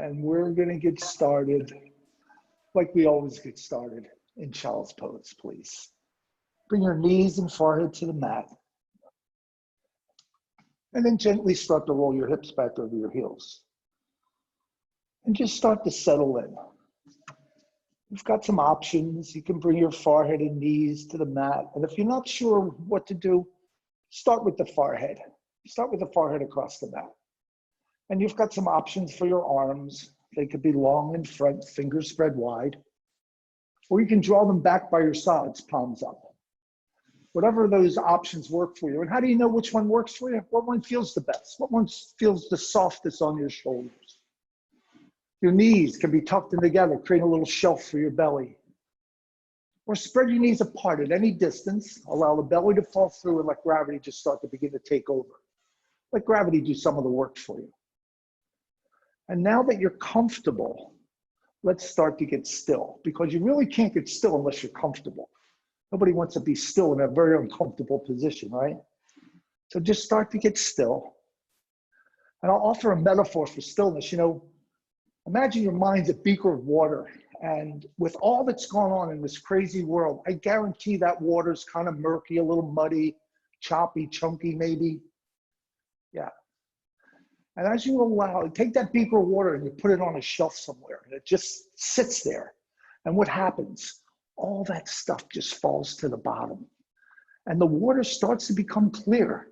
And we're going to get started like we always get started in child's pose, please. Bring your knees and forehead to the mat. And then gently start to roll your hips back over your heels. And just start to settle in. You've got some options. You can bring your forehead and knees to the mat. And if you're not sure what to do, start with the forehead. Start with the forehead across the mat. And you've got some options for your arms. They could be long in front, fingers spread wide. Or you can draw them back by your sides, palms up. Whatever those options work for you. And how do you know which one works for you? What one feels the best? What one feels the softest on your shoulders? Your knees can be tucked in together, create a little shelf for your belly. Or spread your knees apart at any distance. Allow the belly to fall through and let gravity just start to begin to take over. Let gravity do some of the work for you. And now that you're comfortable, let's start to get still, because you really can't get still unless you're comfortable. Nobody wants to be still in a very uncomfortable position, right? So just start to get still. And I'll offer a metaphor for stillness. You know, imagine your mind's a beaker of water, and with all that's gone on in this crazy world, I guarantee that water's kind of murky, a little muddy, choppy, chunky maybe. Yeah. And as you allow, take that beaker of water and you put it on a shelf somewhere, and it just sits there. And what happens? All that stuff just falls to the bottom. And the water starts to become clear.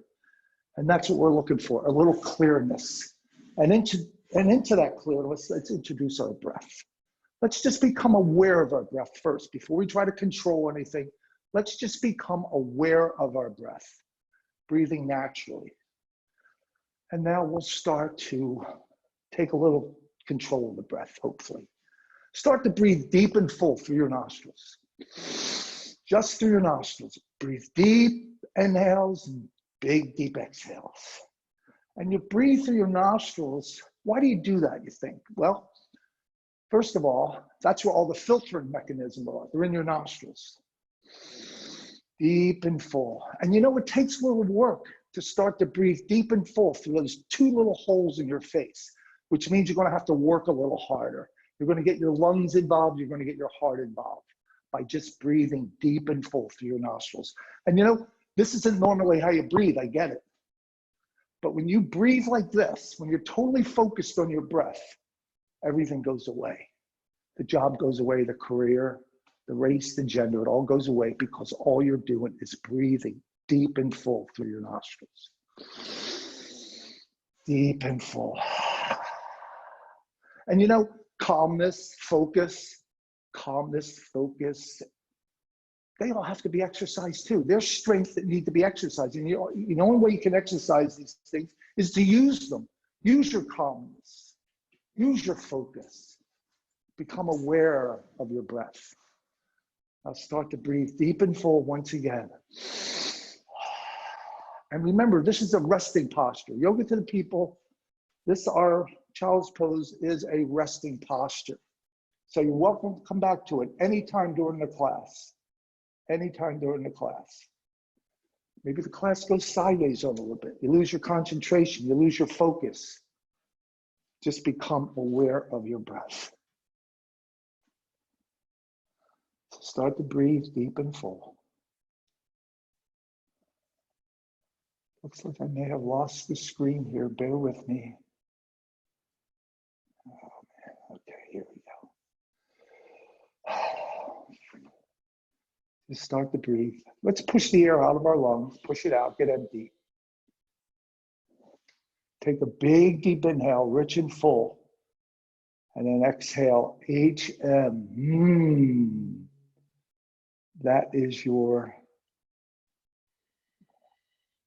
And that's what we're looking for, a little clearness. And into that clearness, let's introduce our breath. Let's just become aware of our breath first. Before we try to control anything, let's just become aware of our breath, breathing naturally. And now we'll start to take a little control of the breath, hopefully. Start to breathe deep and full through your nostrils. Just through your nostrils. Breathe deep inhales and big, deep exhales. And you breathe through your nostrils. Why do you do that, you think? Well, first of all, that's where all the filtering mechanisms are. They're in your nostrils. Deep and full. And you know, it takes a little work to start to breathe deep and full through those two little holes in your face, which means you're going to have to work a little harder. You're going to get your lungs involved. You're going to get your heart involved by just breathing deep and full through your nostrils. And you know, this isn't normally how you breathe. I get it. But when you breathe like this, when you're totally focused on your breath, everything goes away. The job goes away, the career, the race, the gender, it all goes away because all you're doing is breathing deep and full through your nostrils. Deep and full. And you know, calmness, focus, they all have to be exercised too. There's strengths that need to be exercised. And the only way you can exercise these things is to use them. Use your calmness, use your focus. Become aware of your breath. Now start to breathe deep and full once again. And remember, this is a resting posture. Yoga to the people, our child's pose is a resting posture. So you're welcome to come back to it anytime during the class. Anytime during the class. Maybe the class goes sideways a little bit. You lose your concentration, you lose your focus. Just become aware of your breath. Start to breathe deep and full. Looks like I may have lost the screen here. Bear with me. Oh man, okay, here we go. Just start to breathe. Let's push the air out of our lungs, push it out, get empty. Take a big deep inhale, rich and full. And then exhale, HM. That is your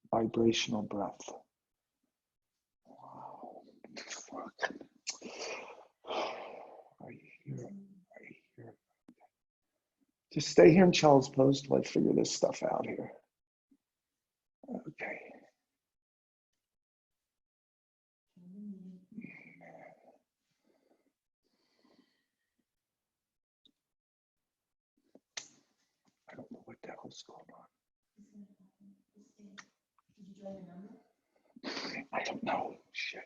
vibrational breath. Wow. Fuck. Are you here? Are you here? Just stay here in child's pose till I figure this stuff out here. Okay. I don't know what the hell's going on. I don't know. Shit.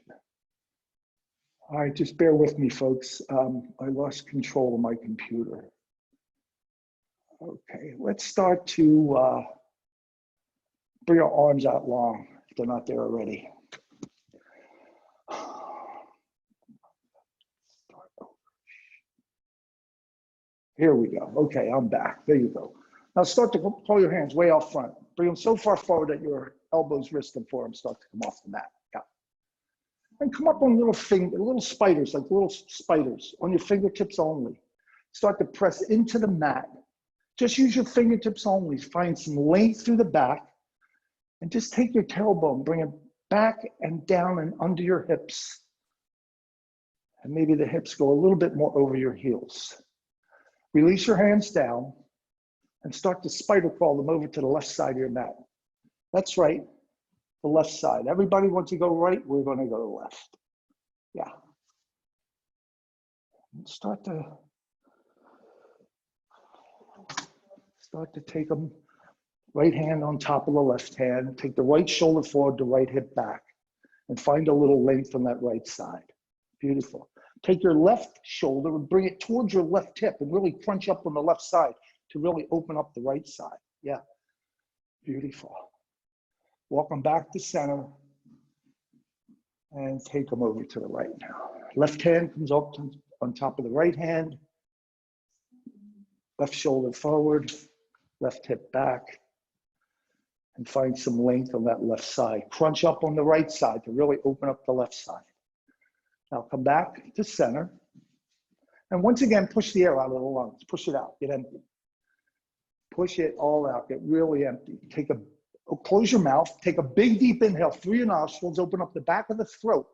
All right, just bear with me, folks. I lost control of my computer. Okay, let's start to bring our arms out long if they're not there already. Here we go. Okay, I'm back. There you go. Now start to pull your hands way out front. Bring them so far forward that your elbows, wrists, and forearms start to come off the mat. Yeah. And come up on little spiders, like little spiders on your fingertips only. Start to press into the mat. Just use your fingertips only. Find some length through the back. And just take your tailbone, bring it back and down and under your hips. And maybe the hips go a little bit more over your heels. Release your hands down and start to spider crawl them over to the left side of your mat. That's right, the left side. Everybody wants to go right, we're gonna go left. Yeah. And start to take them, right hand on top of the left hand, take the right shoulder forward, the right hip back, and find a little length on that right side. Beautiful. Take your left shoulder and bring it towards your left hip and really crunch up on the left side to really open up the right side. Yeah, beautiful. Walk them back to center and take them over to the right now. Left hand comes up on top of the right hand. Left shoulder forward, left hip back, and find some length on that left side. Crunch up on the right side to really open up the left side. Now come back to center. And once again, push the air out of the lungs. Push it out, get empty. Push it all out, get really empty. Close your mouth, take a big deep inhale through your nostrils, open up the back of the throat.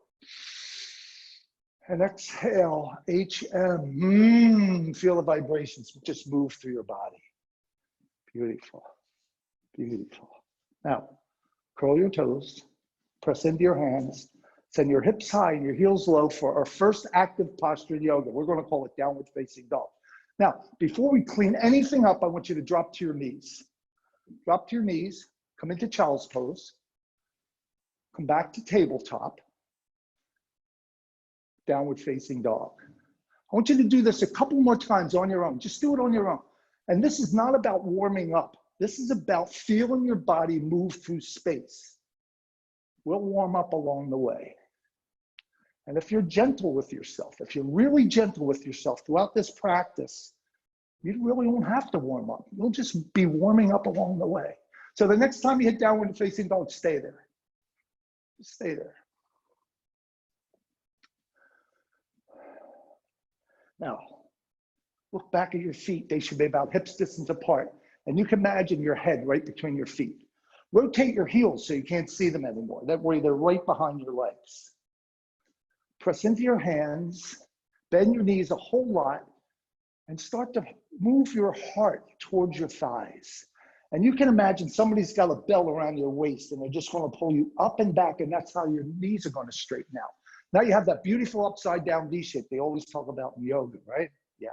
And exhale, HM. Feel the vibrations just move through your body. Beautiful, beautiful. Now, curl your toes, press into your hands, send your hips high and your heels low for our first active posture in yoga. We're going to call it downward facing dog. Now, before we clean anything up, I want you to drop to your knees. Drop to your knees, come into child's pose, come back to tabletop, downward facing dog. I want you to do this a couple more times on your own. Just do it on your own. And this is not about warming up. This is about feeling your body move through space. We'll warm up along the way. And if you're gentle with yourself, if you're really gentle with yourself throughout this practice, you really won't have to warm up. You'll just be warming up along the way. So the next time you hit downward facing dog, stay there. Just stay there. Now, look back at your feet. They should be about hips distance apart. And you can imagine your head right between your feet. Rotate your heels so you can't see them anymore. That way they're right behind your legs. Press into your hands, bend your knees a whole lot, and start to move your heart towards your thighs. And you can imagine somebody's got a bell around your waist and they're just going to pull you up and back, and that's how your knees are going to straighten out. Now you have that beautiful upside down V shape they always talk about in yoga, right? Yeah,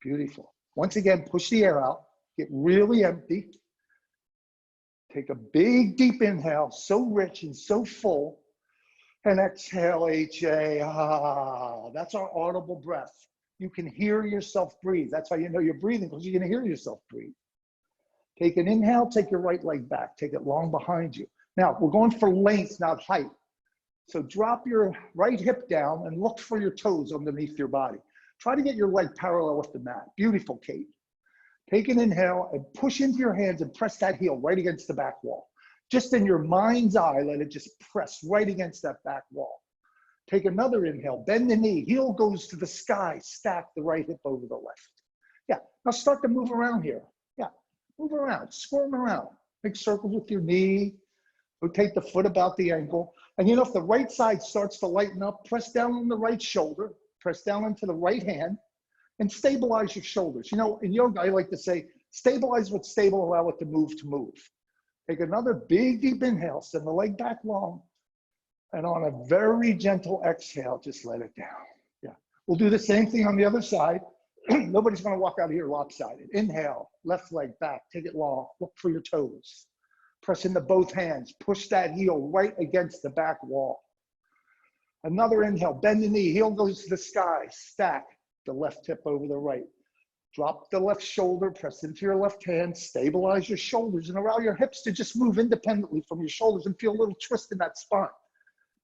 beautiful. Once again, push the air out, get really empty. Take a big deep inhale, so rich and so full. And exhale, HA. That's our audible breath. You can hear yourself breathe. That's how you know you're breathing, because you can hear yourself breathe. Take an inhale, take your right leg back, take it long behind you. Now, we're going for length, not height. So drop your right hip down and look for your toes underneath your body. Try to get your leg parallel with the mat. Beautiful, Kate. Take an inhale and push into your hands and press that heel right against the back wall. Just in your mind's eye, let it just press right against that back wall. Take another inhale, bend the knee, heel goes to the sky, stack the right hip over the left. Yeah, now start to move around here. Yeah, move around, squirm around. Make circles with your knee, rotate the foot about the ankle. And you know, if the right side starts to lighten up, press down on the right shoulder, press down into the right hand, and stabilize your shoulders. You know, in yoga, I like to say, stabilize what's stable, allow it to move to move. Take another big, deep inhale, send the leg back long, and on a very gentle exhale, just let it down. Yeah, we'll do the same thing on the other side. Nobody's gonna walk out of here lopsided. Inhale, left leg back, take it long, look for your toes. Press into both hands, push that heel right against the back wall. Another inhale, bend the knee, heel goes to the sky, stack the left hip over the right. Drop the left shoulder, press into your left hand, stabilize your shoulders, and allow your hips to just move independently from your shoulders and feel a little twist in that spine.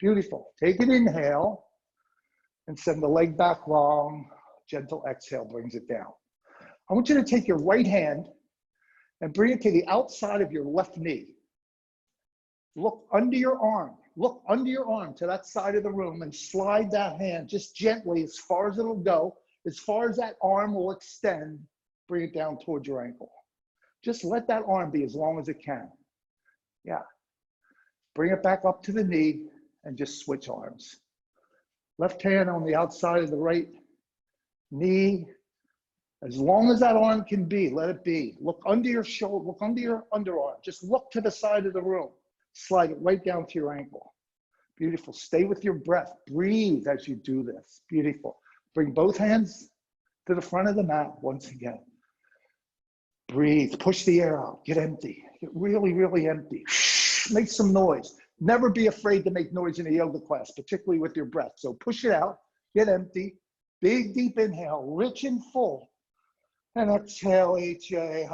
Beautiful. Take an inhale and send the leg back long. Gentle exhale brings it down. I want you to take your right hand and bring it to the outside of your left knee. Look under your arm. Look under your arm to that side of the room and slide that hand just gently as far as it'll go. As far as that arm will extend, bring it down towards your ankle. Just let that arm be as long as it can. Yeah. Bring it back up to the knee and just switch arms. Left hand on the outside of the right knee. As long as that arm can be, let it be. Look under your shoulder, look under your underarm. Just look to the side of the room. Slide it right down to your ankle. Beautiful. Stay with your breath. Breathe as you do this. Beautiful. Bring both hands to the front of the mat once again. Breathe, push the air out, get empty. Get really, really empty. Make some noise. Never be afraid to make noise in a yoga class, particularly with your breath. So push it out, get empty. Big, deep inhale, rich and full. And exhale, H-A.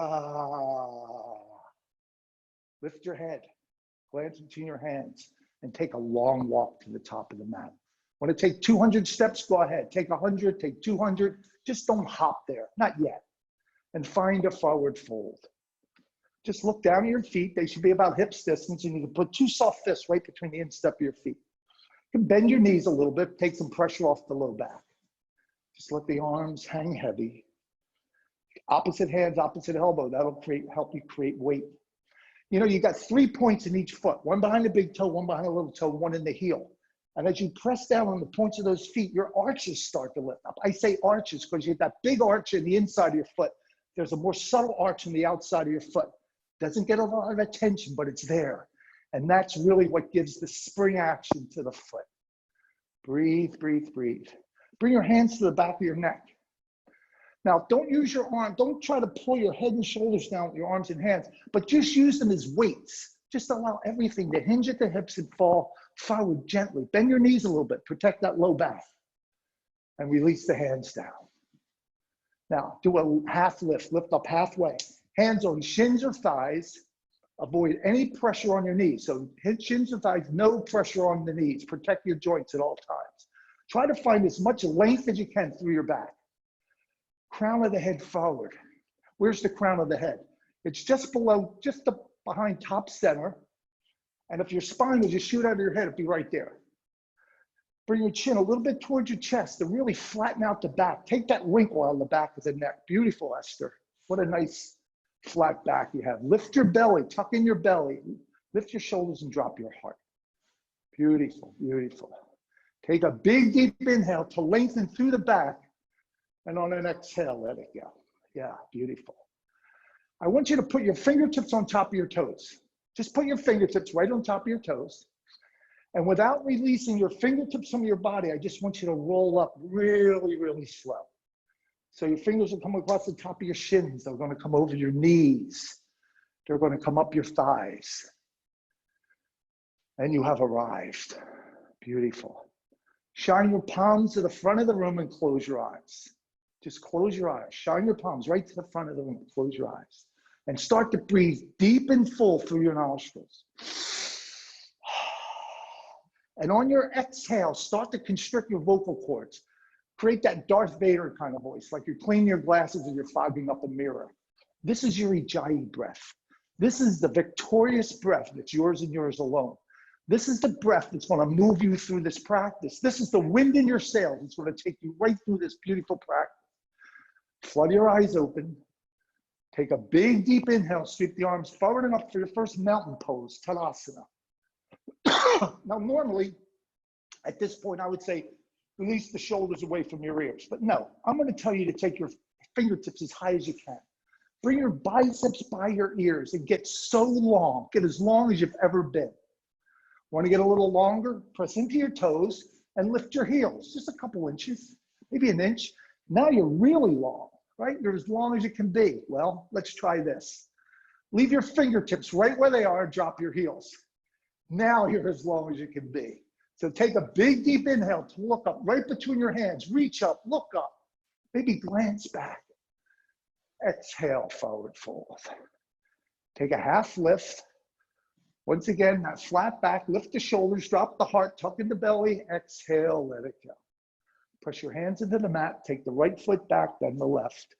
Lift your head, glance between your hands, and take a long walk to the top of the mat. Want to take 200 steps? Go ahead. Take 100, take 200. Just don't hop there, not yet. And find a forward fold. Just look down at your feet. They should be about hips distance, and you can put two soft fists right between the instep of your feet. You can bend your knees a little bit, take some pressure off the low back. Just let the arms hang heavy. Opposite hands, opposite elbow. That'll help you create weight. You know, you got 3 points in each foot, one behind the big toe, one behind the little toe, one in the heel. And as you press down on the points of those feet, your arches start to lift up. I say arches because you have that big arch in the inside of your foot. There's a more subtle arch on the outside of your foot. Doesn't get a lot of attention, but it's there. And that's really what gives the spring action to the foot. Breathe, breathe, breathe. Bring your hands to the back of your neck. Now, don't use your arm. Don't try to pull your head and shoulders down with your arms and hands, but just use them as weights. Just allow everything to hinge at the hips and fall forward gently. Bend your knees a little bit. Protect that low back. And release the hands down. Now, do a half lift. Lift up halfway. Hands on shins or thighs. Avoid any pressure on your knees. So hit shins or thighs, no pressure on the knees. Protect your joints at all times. Try to find as much length as you can through your back. Crown of the head forward. Where's the crown of the head? It's just below, behind top center. And if your spine would just shoot out of your head, it'd be right there. Bring your chin a little bit towards your chest to really flatten out the back. Take that wrinkle out of the back of the neck. Beautiful, Esther. What a nice flat back you have. Lift your belly, tuck in your belly. Lift your shoulders and drop your heart. Beautiful, beautiful. Take a big, deep inhale to lengthen through the back. And on an exhale, let it go. Yeah, beautiful. I want you to put your fingertips on top of your toes. Just put your fingertips right on top of your toes. And without releasing your fingertips from your body, I just want you to roll up really, really slow. So your fingers will come across the top of your shins. They're going to come over your knees. They're going to come up your thighs. And you have arrived. Beautiful. Shine your palms to the front of the room and close your eyes. Just close your eyes. Shine your palms right to the front of the room. Close your eyes. And start to breathe deep and full through your nostrils. And on your exhale, start to constrict your vocal cords. Create that Darth Vader kind of voice, like you're cleaning your glasses and you're fogging up a mirror. This is your Ujjayi breath. This is the victorious breath that's yours and yours alone. This is the breath that's going to move you through this practice. This is the wind in your sails. It's going to take you right through this beautiful practice. Flood your eyes open. Take a big, deep inhale. Sweep the arms forward and up for your first mountain pose, Tadasana. Now, normally, at this point, I would say, release the shoulders away from your ears. But no, I'm going to tell you to take your fingertips as high as you can. Bring your biceps by your ears and get so long. Get as long as you've ever been. Want to get a little longer? Press into your toes and lift your heels. Just a couple inches, maybe an inch. Now you're really long, right? You're as long as you can be. Well, let's try this. Leave your fingertips right where they are. Drop your heels. Now you're as long as you can be. So take a big, deep inhale to look up, right between your hands. Reach up, look up, maybe glance back. Exhale, forward fold. Take a half lift. Once again, that flat back, lift the shoulders, drop the heart, tuck in the belly. Exhale, let it go. Press your hands into the mat, take the right foot back, then the left.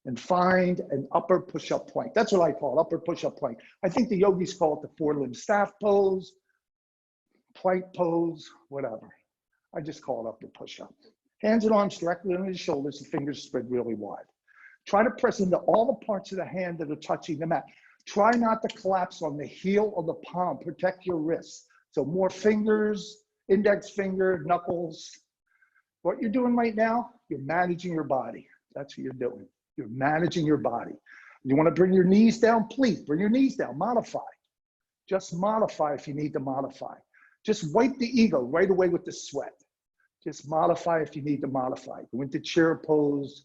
And find an upper push-up plank. That's what I call it, upper push-up plank. I think the yogis call it the four-limb staff pose, plank pose, whatever. I just call it upper push-up. Hands and arms directly under the shoulders, the fingers spread really wide. Try to press into all the parts of the hand that are touching the mat. Try not to collapse on the heel or the palm. Protect your wrists. So more fingers, index finger, knuckles. What you're doing right now, you're managing your body. That's what you're doing. You're managing your body. You want to bring your knees down? Please bring your knees down. Modify. Just modify if you need to modify. Just wipe the ego right away with the sweat. Just modify if you need to modify. Go into chair pose.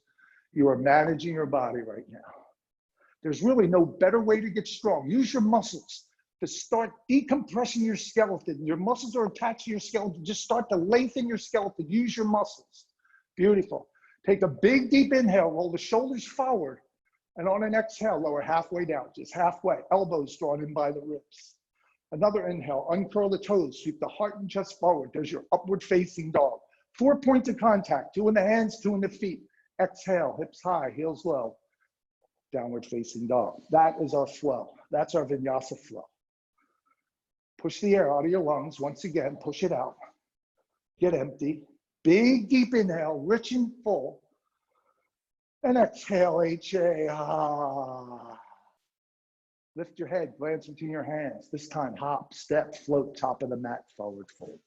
You are managing your body right now. There's really no better way to get strong. Use your muscles to start decompressing your skeleton. Your muscles are attached to your skeleton. Just start to lengthen your skeleton. Use your muscles. Beautiful. Take a big, deep inhale. Roll the shoulders forward. And on an exhale, lower halfway down. Just halfway. Elbows drawn in by the ribs. Another inhale. Uncurl the toes. Sweep the heart and chest forward. There's your upward facing dog. 4 points of contact. 2 in the hands, 2 in the feet. Exhale. Hips high, heels low. Downward facing dog. That is our flow. That's our vinyasa flow. Push the air out of your lungs. Once again, push it out. Get empty. Big, deep inhale, rich and full. And exhale, HA. Ah. Lift your head, glance between your hands. This time, hop, step, float, top of the mat, forward fold.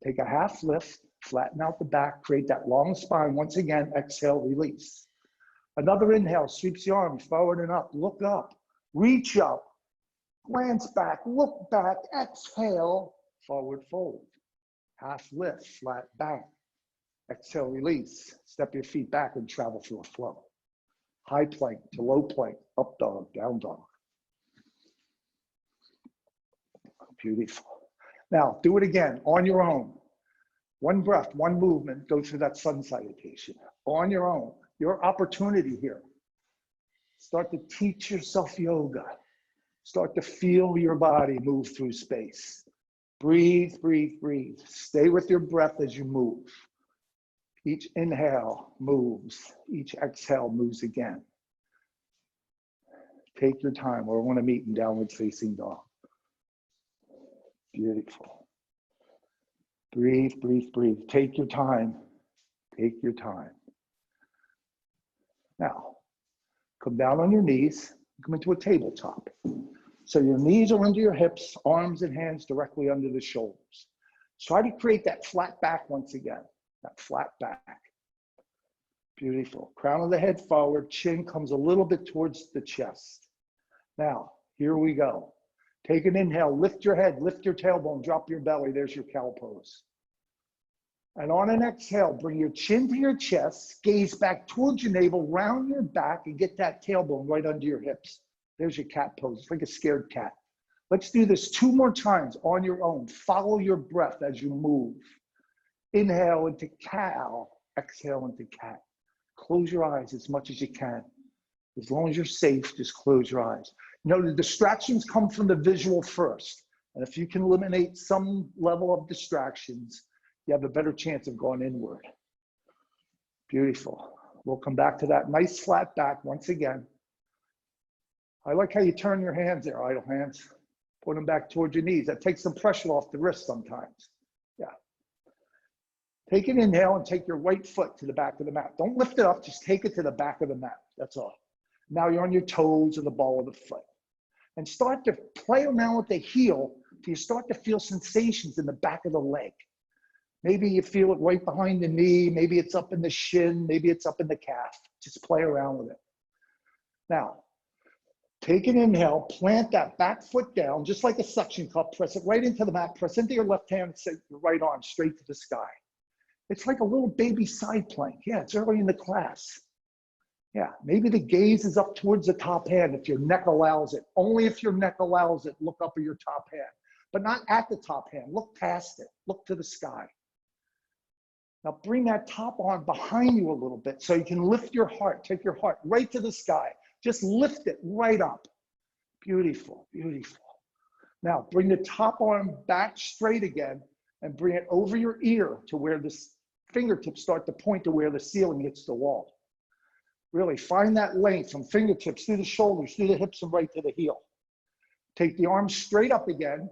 Take a half lift, flatten out the back, create that long spine. Once again, exhale, release. Another inhale, sweeps the arms forward and up. Look up, reach up, glance back, look back, exhale, forward fold. Half lift, flat back. Exhale, release. Step your feet back and travel through a flow. High plank to low plank, up dog, down dog. Beautiful. Now, do it again on your own. One breath, one movement, go through that sun salutation. On your own. Your opportunity here. Start to teach yourself yoga. Start to feel your body move through space. Breathe, breathe, breathe. Stay with your breath as you move. Each inhale moves. Each exhale moves again. Take your time. We want to meet in downward facing dog. Beautiful. Breathe, breathe, breathe. Take your time. Take your time. Now, come down on your knees, come into a tabletop. So your knees are under your hips, arms and hands directly under the shoulders. Try to create that flat back once again, that flat back. Beautiful. Crown of the head forward, chin comes a little bit towards the chest. Now, here we go. Take an inhale, lift your head, lift your tailbone, drop your belly. There's your cow pose. And on an exhale, bring your chin to your chest, gaze back towards your navel, round your back, and get that tailbone right under your hips. There's your cat pose. It's like a scared cat. Let's do this 2 more times on your own. Follow your breath as you move. Inhale into cow, exhale into cat. Close your eyes as much as you can. As long as you're safe, just close your eyes. You know, the distractions come from the visual first. And if you can eliminate some level of distractions, you have a better chance of going inward. Beautiful. We'll come back to that nice flat back once again. I like how you turn your hands there, idle hands. Put them back towards your knees. That takes some pressure off the wrist sometimes. Yeah. Take an inhale and take your right foot to the back of the mat. Don't lift it up, just take it to the back of the mat. That's all. Now you're on your toes or the ball of the foot. And start to play around with the heel till you start to feel sensations in the back of the leg. Maybe you feel it right behind the knee. Maybe it's up in the shin. Maybe it's up in the calf. Just play around with it. Now, take an inhale, plant that back foot down, just like a suction cup. Press it right into the mat. Press into your left hand and set your right arm straight to the sky. It's like a little baby side plank. Yeah, it's early in the class. Yeah, maybe the gaze is up towards the top hand if your neck allows it. Only if your neck allows it, look up at your top hand. but not at the top hand. Look past it. Look to the sky. Now bring that top arm behind you a little bit so you can lift your heart. Take your heart right to the sky. Just lift it right up. Beautiful, beautiful. Now bring the top arm back straight again and bring it over your ear to where the fingertips start to point to where the ceiling hits the wall. Really find that length from fingertips through the shoulders, through the hips, and right to the heel. Take the arm straight up again.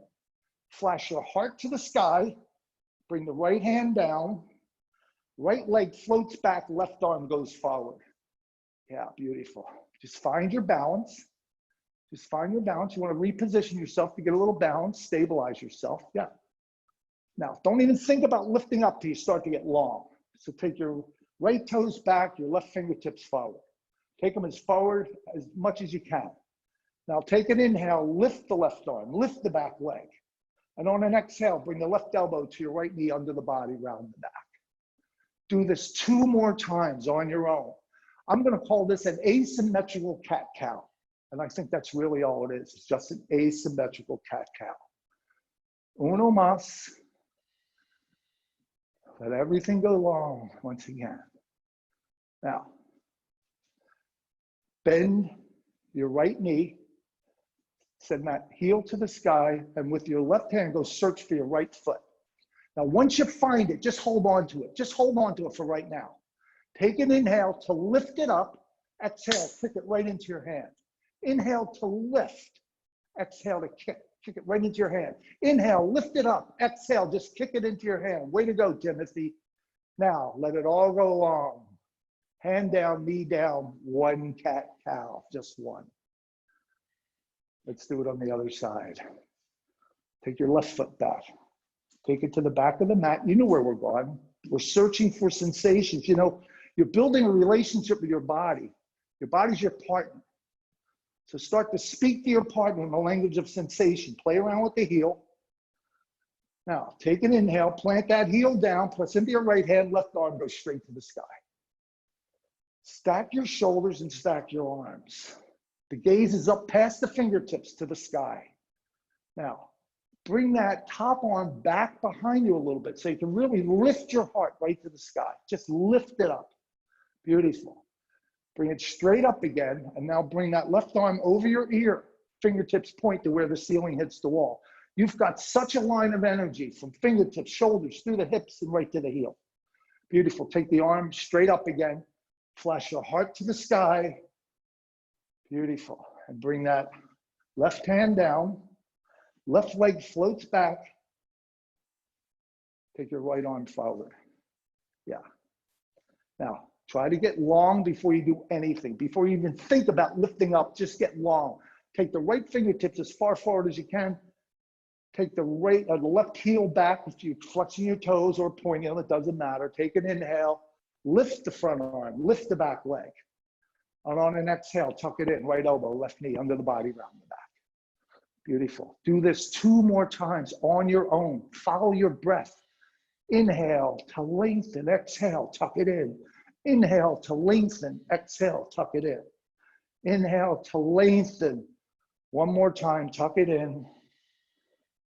Flash your heart to the sky. Bring the right hand down. Right leg floats back, left arm goes forward. Yeah, beautiful. Just find your balance. Just find your balance. You want to reposition yourself to get a little balance, stabilize yourself. Yeah. Now, don't even think about lifting up till you start to get long. So take your right toes back, your left fingertips forward. Take them as forward as much as you can. Now take an inhale, lift the left arm, lift the back leg. And on an exhale, bring the left elbow to your right knee under the body, round the back. Do this 2 more times on your own. I'm going to call this an asymmetrical cat-cow. And I think that's really all it is. It's just an asymmetrical cat-cow. Uno más. Let everything go long once again. Now, bend your right knee. Send that heel to the sky. And with your left hand, go search for your right foot. Now, once you find it, just hold on to it. Just hold on to it for right now. Take an inhale to lift it up. Exhale, kick it right into your hand. Inhale to lift. Exhale to kick. Kick it right into your hand. Inhale, lift it up. Exhale, just kick it into your hand. Way to go, Timothy. Now, let it all go long. Hand down, knee down, 1 cat-cow, just 1. Let's do it on the other side. Take your left foot back. Take it to the back of the mat. You know where we're going. We're searching for sensations. You know, you're building a relationship with your body. Your body's your partner. So start to speak to your partner in the language of sensation. Play around with the heel. Now, take an inhale, plant that heel down, press into your right hand, left arm goes straight to the sky. Stack your shoulders and stack your arms. The gaze is up past the fingertips to the sky. Now, bring that top arm back behind you a little bit so you can really lift your heart right to the sky. Just lift it up. Beautiful. Bring it straight up again, and now bring that left arm over your ear. Fingertips point to where the ceiling hits the wall. You've got such a line of energy from fingertips, shoulders, through the hips, and right to the heel. Beautiful. Take the arm straight up again. Flash your heart to the sky. Beautiful. And bring that left hand down. Left leg floats back. Take your right arm forward. Yeah. Now, try to get long before you do anything. Before you even think about lifting up, just get long. Take the right fingertips as far forward as you can. Take the left heel back if you're flexing your toes or pointing them, it doesn't matter. Take an inhale, lift the front arm, lift the back leg. And on an exhale, tuck it in, right elbow, left knee, under the body, round the back. Beautiful. Do this 2 more times on your own. Follow your breath. Inhale to lengthen, exhale, tuck it in. Inhale to lengthen, exhale, tuck it in. Inhale to lengthen. 1 more time, tuck it in.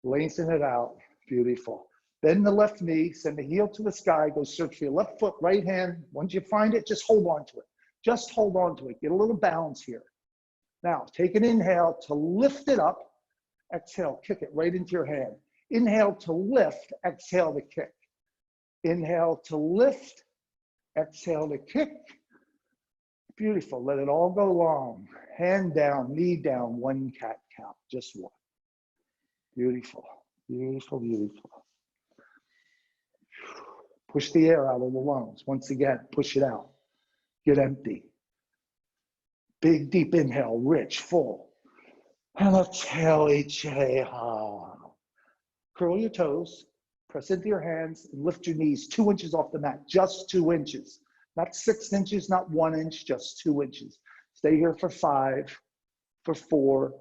Lengthen it out. Beautiful. Bend the left knee, send the heel to the sky, go search for your left foot, right hand. Once you find it, just hold on to it. Just hold on to it. Get a little balance here. Now, take an inhale to lift it up. Exhale, kick it right into your hand. Inhale to lift, exhale to kick. Inhale to lift, exhale to kick. Beautiful. Let it all go long. Hand down, knee down, 1 cat-cow, just 1. Beautiful, beautiful, beautiful. Push the air out of the lungs. Once again, push it out. Get empty. Big, deep inhale, rich, full. And exhale, exhale. Curl your toes, press into your hands, and lift your knees 2 inches off the mat, just 2 inches. Not 6 inches, not 1 inch, just 2 inches. Stay here for 5, for 4,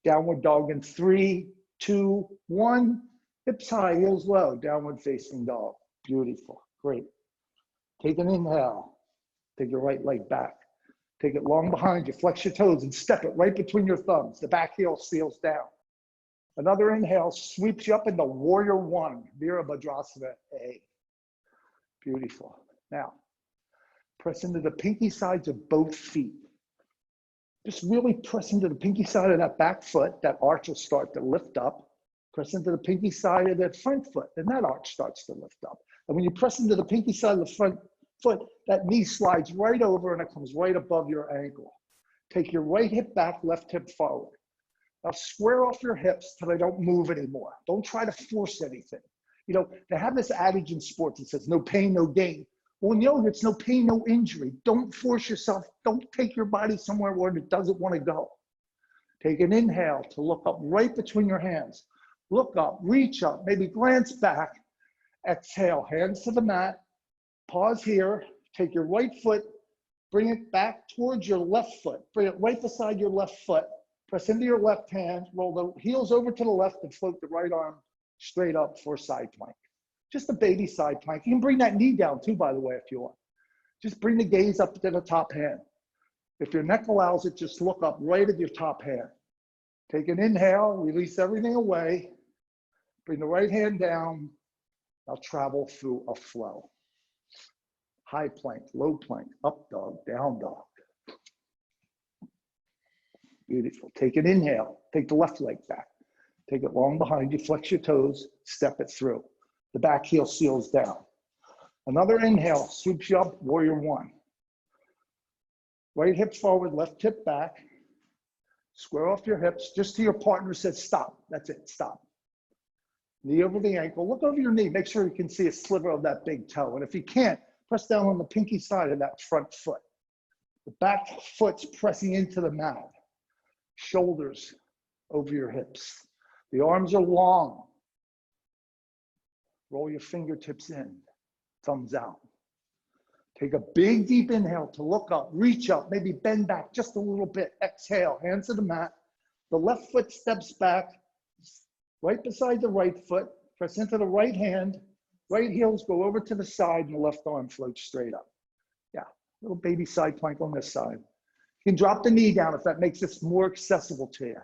downward dog in 3, 2, 1. Hips high, heels low, downward facing dog. Beautiful, great. Take an inhale. Take your right leg back. Take it long behind you. Flex your toes and step it right between your thumbs. The back heel seals down. Another inhale sweeps you up into warrior one, Virabhadrasana A. Beautiful. Now, press into the pinky sides of both feet. Just really press into the pinky side of that back foot. That arch will start to lift up. Press into the pinky side of that front foot, and that arch starts to lift up. And when you press into the pinky side of the front foot, that knee slides right over and it comes right above your ankle. Take your right hip back, left hip forward. Now square off your hips till they don't move anymore. Don't try to force anything. You know, they have this adage in sports that says no pain, no gain. Well, in yoga, it's no pain, no injury. Don't force yourself. Don't take your body somewhere where it doesn't want to go. Take an inhale to look up right between your hands. Look up, reach up, maybe glance back. Exhale, hands to the mat. Pause here. Take your right foot, bring it back towards your left foot. Bring it right beside your left foot. Press into your left hand, roll the heels over to the left and float the right arm straight up for side plank. Just a baby side plank. You can bring that knee down too, by the way, if you want. Just bring the gaze up to the top hand. If your neck allows it, just look up right at your top hand. Take an inhale, release everything away. Bring the right hand down. Now travel through a flow. High plank, low plank, up dog, down dog. Beautiful. Take an inhale. Take the left leg back. Take it long behind you. Flex your toes. Step it through. The back heel seals down. Another inhale. Swoops you up. Warrior one. Right hip forward. Left hip back. Square off your hips. Just till your partner says stop. That's it. Stop. Knee over the ankle. Look over your knee. Make sure you can see a sliver of that big toe. And if you can't, press down on the pinky side of that front foot. The back foot's pressing into the mat. Shoulders over your hips. The arms are long. Roll your fingertips in, thumbs out. Take a big deep inhale to look up, reach up, maybe bend back just a little bit. Exhale, hands to the mat. The left foot steps back, right beside the right foot. Press into the right hand. Right heels go over to the side and the left arm floats straight up. Yeah, little baby side plank on this side. You can drop the knee down if that makes this more accessible to you.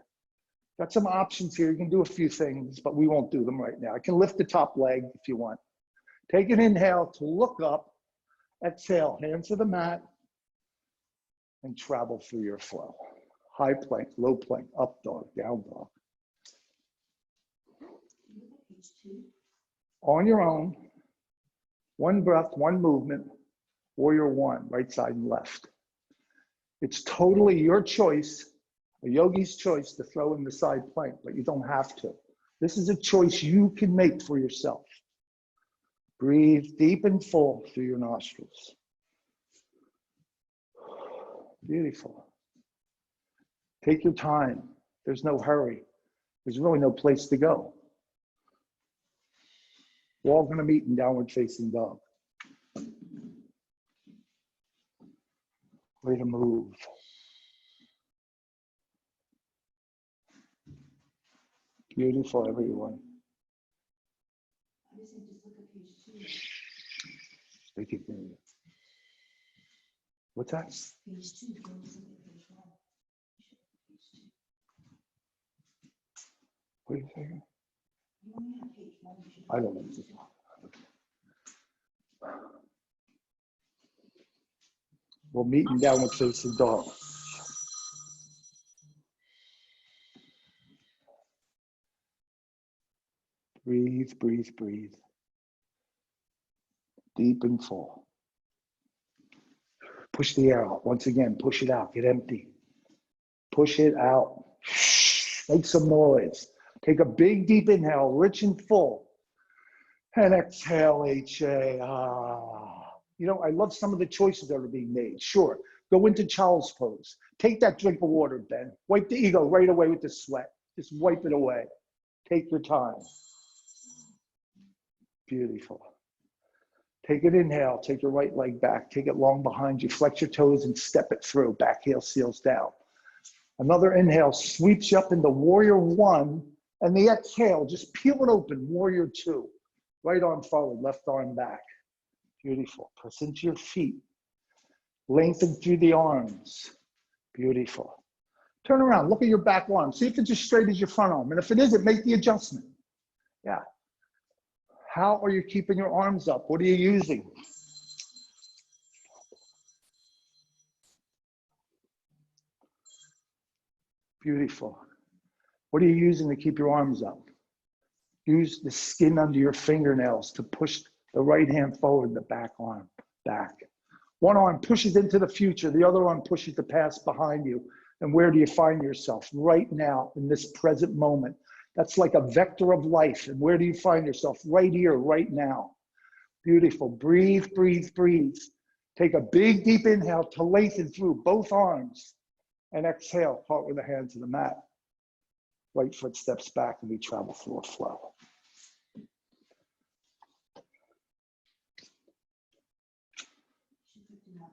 Got some options here. You can do a few things, but we won't do them right now. I can lift the top leg if you want. Take an inhale to look up. Exhale, hands to the mat, and travel through your flow. High plank, low plank, up dog, down dog. On your own, one breath, one movement, warrior one, right side and left. It's totally your choice, a yogi's choice to throw in the side plank, but you don't have to. This is a choice you can make for yourself. Breathe deep and full through your nostrils. Beautiful. Take your time. There's no hurry. There's really no place to go. We're all going to meet in downward facing dog. Way to move. Beautiful, everyone. They can hear you. What's that? Wait a second. I don't know. We'll meet in downward facing dog. Breathe, breathe, breathe. Deep and full. Push the air out. Once again, push it out. Get empty. Push it out. Make some noise. Take a big, deep inhale, rich and full. And exhale, HA. You know, I love some of the choices that are being made. Sure. Go into child's pose. Take that drink of water, Ben. Wipe the ego right away with the sweat. Just wipe it away. Take your time. Beautiful. Take an inhale. Take your right leg back. Take it long behind you. Flex your toes and step it through. Back heel seals down. Another inhale sweeps you up into warrior one. And the exhale, just peel it open. Warrior two. Right arm forward, left arm back. Beautiful. Press into your feet. Lengthen through the arms. Beautiful. Turn around, look at your back arm. See if it's as straight as your front arm. And if it isn't, make the adjustment. Yeah. How are you keeping your arms up? What are you using? Beautiful. What are you using to keep your arms up? Use the skin under your fingernails to push the right hand forward, the back arm back. One arm pushes into the future, the other arm pushes the past behind you. And where do you find yourself? Right now, in this present moment. That's like a vector of life. And where do you find yourself? Right here, right now. Beautiful. Breathe, breathe, breathe. Take a big, deep inhale to lengthen through both arms. And exhale, part with the hands to the mat. Right foot steps back and we travel floor flow.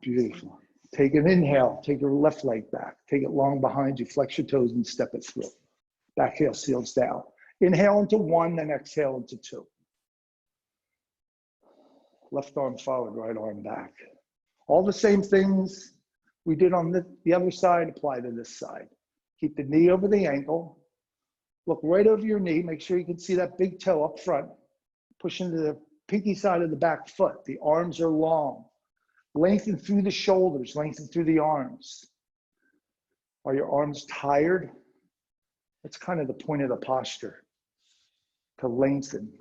Beautiful. Take an inhale, take your left leg back. Take it long behind you, flex your toes and step it through. Back heel seals down. Inhale into one, then exhale into two. Left arm forward, right arm back. All the same things we did on the other side, apply to this side. Keep the knee over the ankle. Look right over your knee. Make sure you can see that big toe up front. Push into the pinky side of the back foot. The arms are long. Lengthen through the shoulders, lengthen through the arms. Are your arms tired? That's kind of the point of the posture. To lengthen,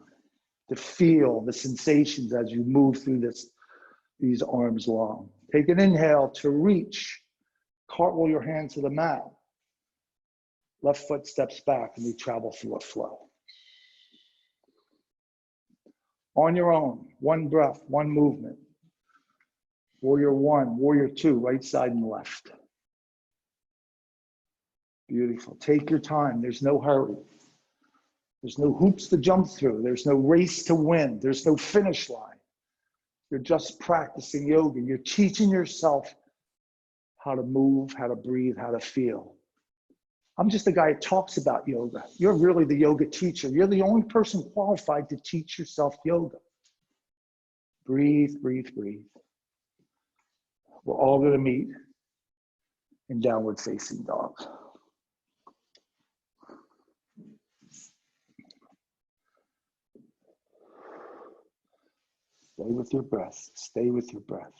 to feel the sensations as you move through these arms long. Take an inhale to reach. Cartwheel your hands to the mat. Left foot steps back and we travel through a flow. On your own, one breath, one movement. Warrior one, warrior two, right side and left. Beautiful. Take your time. There's no hurry. There's no hoops to jump through. There's no race to win. There's no finish line. You're just practicing yoga. You're teaching yourself how to move, how to breathe, how to feel. I'm just a guy who talks about yoga. You're really the yoga teacher. You're the only person qualified to teach yourself yoga. Breathe, breathe, breathe. We're all going to meet in downward facing dog. Stay with your breath. Stay with your breath.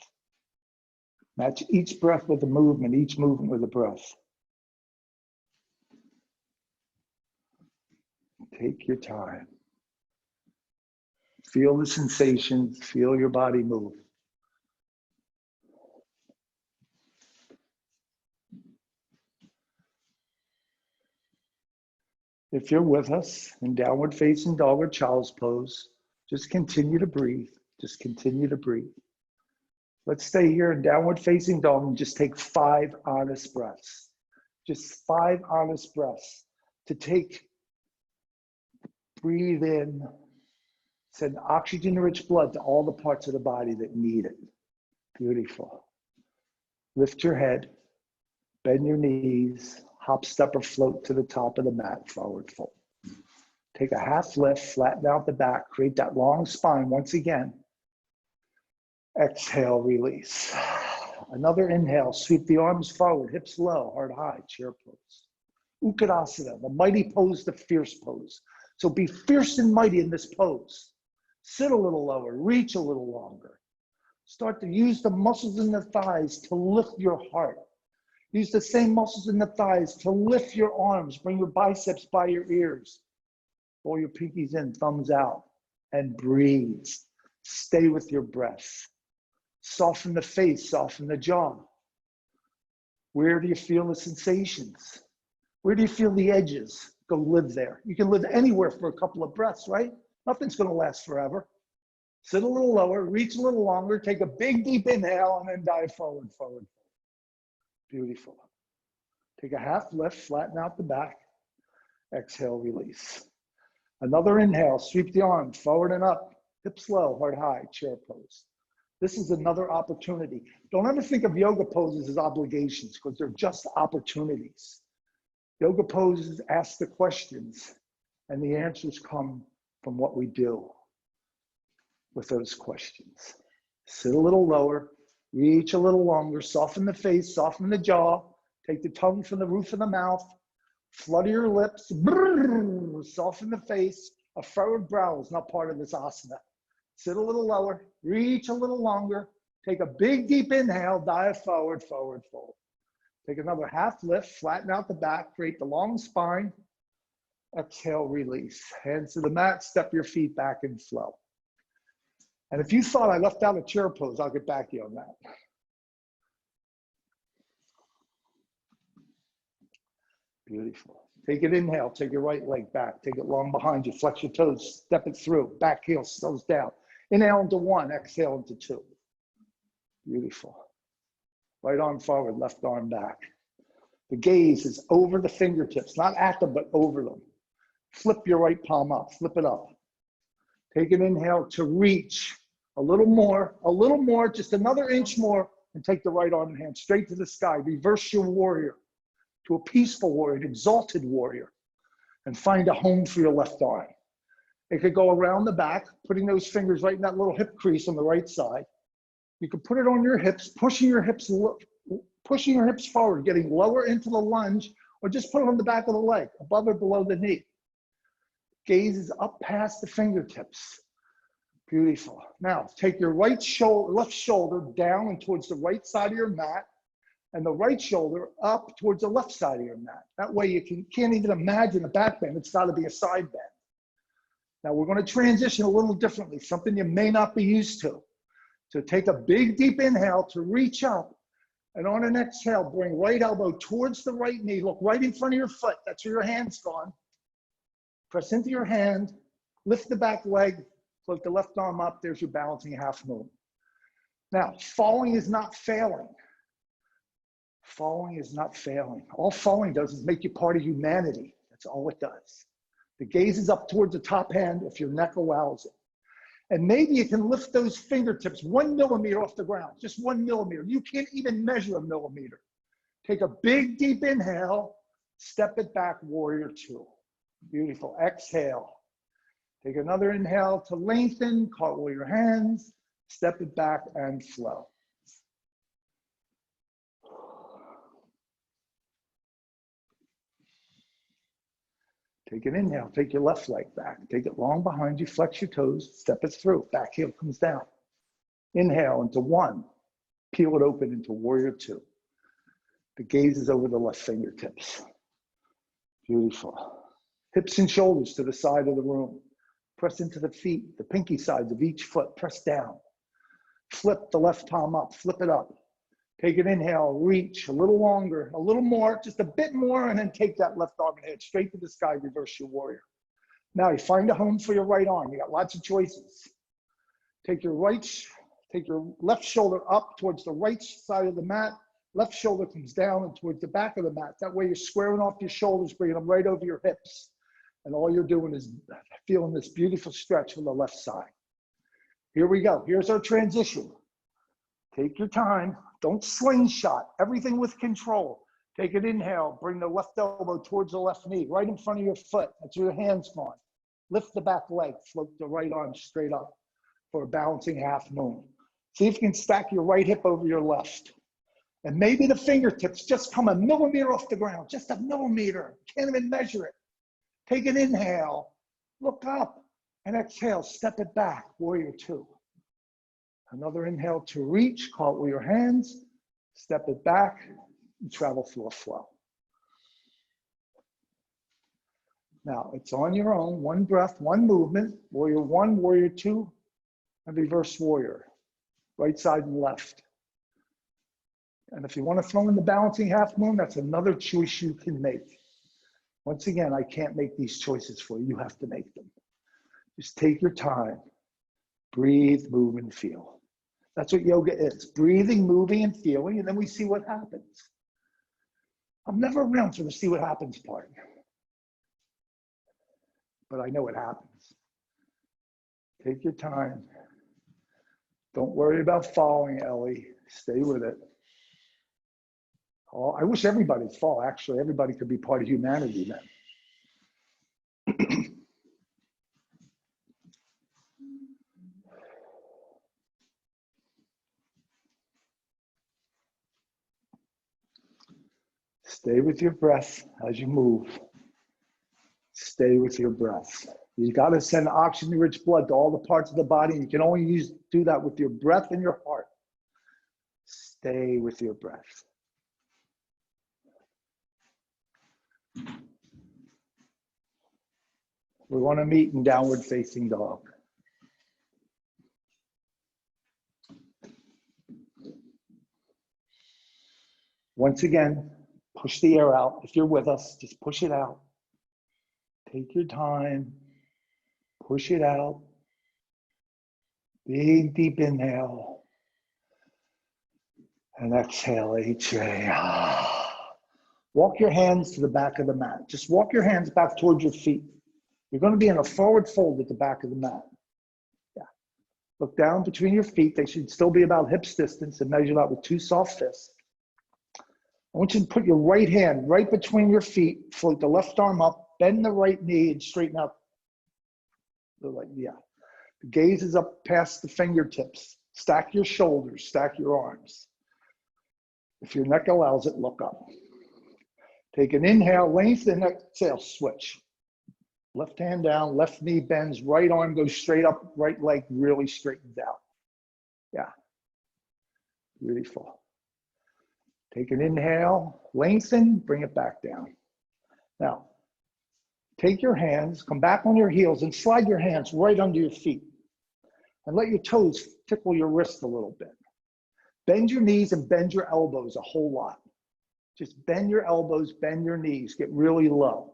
Match each breath with a movement, each movement with a breath. Take your time. Feel the sensations, feel your body move. If you're with us in downward facing dog or child's pose, just continue to breathe. Just continue to breathe. Let's stay here in downward facing dog and just take 5 honest breaths. Just 5 honest breaths to breathe in, send oxygen-rich blood to all the parts of the body that need it. Beautiful. Lift your head, bend your knees, hop, step, or float to the top of the mat, forward fold. Take a half lift, flatten out the back, create that long spine once again. Exhale, release. Another inhale, sweep the arms forward, hips low, heart high, chair pose. Uttanasana, the mighty pose, the fierce pose. So be fierce and mighty in this pose. Sit a little lower, reach a little longer. Start to use the muscles in the thighs to lift your heart. Use the same muscles in the thighs to lift your arms. Bring your biceps by your ears. Roll your pinkies in, thumbs out, and breathe. Stay with your breath. Soften the face, soften the jaw. Where do you feel the sensations? Where do you feel the edges? Go live there. You can live anywhere for a couple of breaths, right? Nothing's going to last forever. Sit a little lower, reach a little longer, take a big, deep inhale, and then dive forward, forward. Beautiful. Take a half lift, flatten out the back. Exhale, release. Another inhale, sweep the arms forward and up. Hips low, heart high, chair pose. This is another opportunity. Don't ever think of yoga poses as obligations because they're just opportunities. Yoga poses ask the questions and the answers come from what we do with those questions. Sit a little lower, reach a little longer, soften the face, soften the jaw, Take the tongue from the roof of the mouth, flutter your lips, brrr, soften the face. A furrowed brow is not part of this asana. Sit a little lower, reach a little longer. Take a big, deep inhale, dive forward, forward, forward. Take another half lift, flatten out the back, create the long spine. Exhale, release. Hands to the mat, step your feet back and flow. And if you thought I left out a chair pose, I'll get back to you on that. Beautiful. Take an inhale, take your right leg back, take it long behind you, flex your toes, step it through, back heel slows down. Inhale into 1, exhale into 2. Beautiful. Right arm forward, left arm back. The gaze is over the fingertips, not at them, but over them. Flip your right palm up, flip it up. Take an inhale to reach a little more, just another inch more, and take the right arm and hand straight to the sky. Reverse your warrior to a peaceful warrior, an exalted warrior, and find a home for your left arm. It could go around the back, putting those fingers right in that little hip crease on the right side. You can put it on your hips, pushing your hips forward, getting lower into the lunge, or just put it on the back of the leg, above or below the knee. Gaze is up past the fingertips. Beautiful. Now, take your left shoulder down and towards the right side of your mat, and the right shoulder up towards the left side of your mat. That way you can't even imagine a back bend. It's got to be a side bend. Now we're going to transition a little differently, something you may not be used to. So take a big, deep inhale to reach up, and on an exhale, bring right elbow towards the right knee. Look right in front of your foot. That's where your hand's gone. Press into your hand, lift the back leg, float the left arm up. There's your balancing half moon. Now, falling is not failing. Falling is not failing. All falling does is make you part of humanity. That's all it does. The gaze is up towards the top hand if your neck allows it. And maybe you can lift those fingertips 1 millimeter off the ground, just 1 millimeter. You can't even measure a millimeter. Take a big, deep inhale, step it back, warrior 2. Beautiful. Exhale. Take another inhale to lengthen, cartwheel your hands, step it back and flow. Take an inhale, take your left leg back, take it long behind you, flex your toes, step it through, back heel comes down. Inhale into 1, peel it open into warrior 2. The gaze is over the left fingertips. Beautiful. Hips and shoulders to the side of the room. Press into the feet, the pinky sides of each foot, press down. Flip the left palm up, flip it up. Take an inhale, reach a little longer, a little more, just a bit more, and then take that left arm and head straight to the sky, reverse your warrior. Now you find a home for your right arm. You got lots of choices. Take your left shoulder up towards the right side of the mat. Left shoulder comes down and towards the back of the mat. That way you're squaring off your shoulders, bringing them right over your hips. And all you're doing is feeling this beautiful stretch from the left side. Here we go. Here's our transition. Take your time. Don't slingshot. Everything with control. Take an inhale. Bring the left elbow towards the left knee, right in front of your foot. That's where your hand's gone. Lift the back leg. Float the right arm straight up for a balancing half moon. See if you can stack your right hip over your left. And maybe the fingertips just come a millimeter off the ground. Just a millimeter. Can't even measure it. Take an inhale. Look up. And exhale. Step it back. Warrior 2. Another inhale to reach, cartwheel your hands, step it back, and travel through a flow. Now, it's on your own, 1 breath, 1 movement, warrior 1, warrior 2, and reverse warrior, right side and left. And if you want to throw in the balancing half moon, that's another choice you can make. Once again, I can't make these choices for you. You have to make them. Just take your time, breathe, move, and feel. That's what yoga is, breathing, moving, and feeling, and then we see what happens. I'm never around for the see what happens part, but I know what happens. Take your time. Don't worry about falling, Ellie. Stay with it. Oh, I wish everybody'd fall, actually. Everybody could be part of humanity then. Stay with your breath as you move. Stay with your breath. You got to send oxygen-rich blood to all the parts of the body. You can only do that with your breath and your heart. Stay with your breath. We want to meet in downward facing dog. Once again, push the air out. If you're with us, just push it out. Take your time. Push it out. Big, deep inhale. And exhale, HA. Walk your hands to the back of the mat. Just walk your hands back towards your feet. You're going to be in a forward fold at the back of the mat. Yeah. Look down between your feet. They should still be about hips distance, and measure that with 2 soft fists. I want you to put your right hand right between your feet, float the left arm up, bend the right knee, and straighten out the right. Yeah. The gaze is up past the fingertips. Stack your shoulders, stack your arms. If your neck allows it, look up. Take an inhale, lengthen, exhale, switch. Left hand down, left knee bends, right arm goes straight up, right leg really straightens out. Yeah. Beautiful. Take an inhale, lengthen, bring it back down. Now, take your hands, come back on your heels, and slide your hands right under your feet. And let your toes tickle your wrists a little bit. Bend your knees and bend your elbows a whole lot. Just bend your elbows, bend your knees, get really low.